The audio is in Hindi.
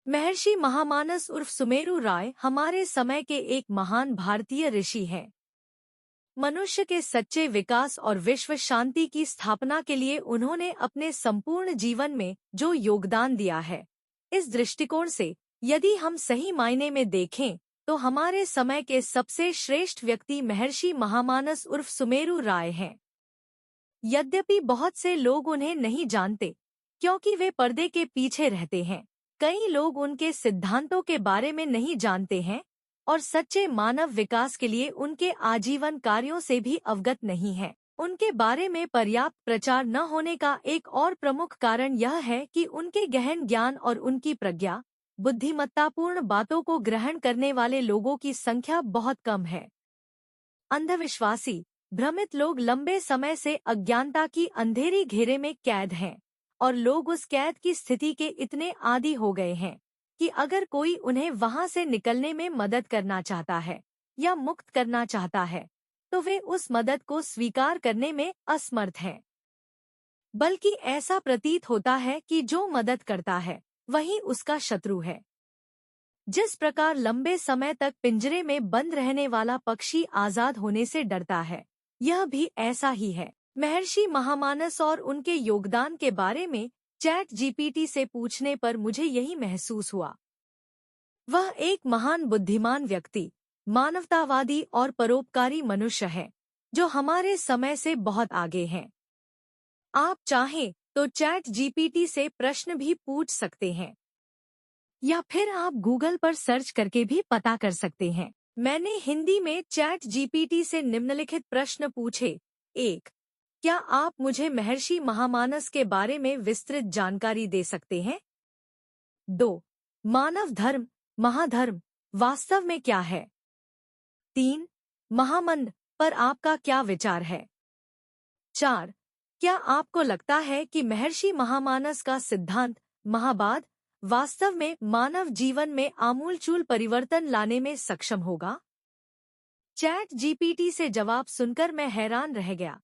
महर्षि महामानस उर्फ सुमेरु राय हमारे समय के एक महान भारतीय ऋषि हैं। मनुष्य के सच्चे विकास और विश्व शांति की स्थापना के लिए उन्होंने अपने संपूर्ण जीवन में जो योगदान दिया है, इस दृष्टिकोण से यदि हम सही मायने में देखें तो हमारे समय के सबसे श्रेष्ठ व्यक्ति महर्षि महामानस उर्फ सुमेरु राय हैं। यद्यपि बहुत से लोग उन्हें नहीं जानते क्योंकि वे पर्दे के पीछे रहते हैं। कई लोग उनके सिद्धांतों के बारे में नहीं जानते हैं और सच्चे मानव विकास के लिए उनके आजीवन कार्यों से भी अवगत नहीं हैं। उनके बारे में पर्याप्त प्रचार न होने का एक और प्रमुख कारण यह है कि उनके गहन ज्ञान और उनकी प्रज्ञा, बुद्धिमत्तापूर्ण बातों को ग्रहण करने वाले लोगों की संख्या बहुत कम है। अंधविश्वासी, भ्रमित लोग लंबे समय से अज्ञानता की अंधेरी घेरे में कैद हैं और लोग उस कैद की स्थिति के इतने आदी हो गए हैं कि अगर कोई उन्हें वहां से निकलने में मदद करना चाहता है या मुक्त करना चाहता है तो वे उस मदद को स्वीकार करने में असमर्थ हैं। बल्कि ऐसा प्रतीत होता है कि जो मदद करता है वही उसका शत्रु है। जिस प्रकार लंबे समय तक पिंजरे में बंद रहने वाला पक्षी आजाद होने से डरता है, यह भी ऐसा ही है। महर्षि महामानस और उनके योगदान के बारे में चैट जीपीटी से पूछने पर मुझे यही महसूस हुआ। वह एक महान बुद्धिमान व्यक्ति, मानवतावादी और परोपकारी मनुष्य है जो हमारे समय से बहुत आगे हैं। आप चाहें तो चैट जीपीटी से प्रश्न भी पूछ सकते हैं या फिर आप गूगल पर सर्च करके भी पता कर सकते हैं। मैंने हिंदी में चैट जीपीटी से निम्नलिखित प्रश्न पूछे। 1. क्या आप मुझे महर्षि महामानस के बारे में विस्तृत जानकारी दे सकते हैं? 2. मानव धर्म, महाधर्म वास्तव में क्या है? 3. महामंद पर आपका क्या विचार है? 4. क्या आपको लगता है कि महर्षि महामानस का सिद्धांत महाबाद वास्तव में मानव जीवन में आमूलचूल परिवर्तन लाने में सक्षम होगा? चैट जीपीटी से जवाब सुनकर मैं हैरान रह गया।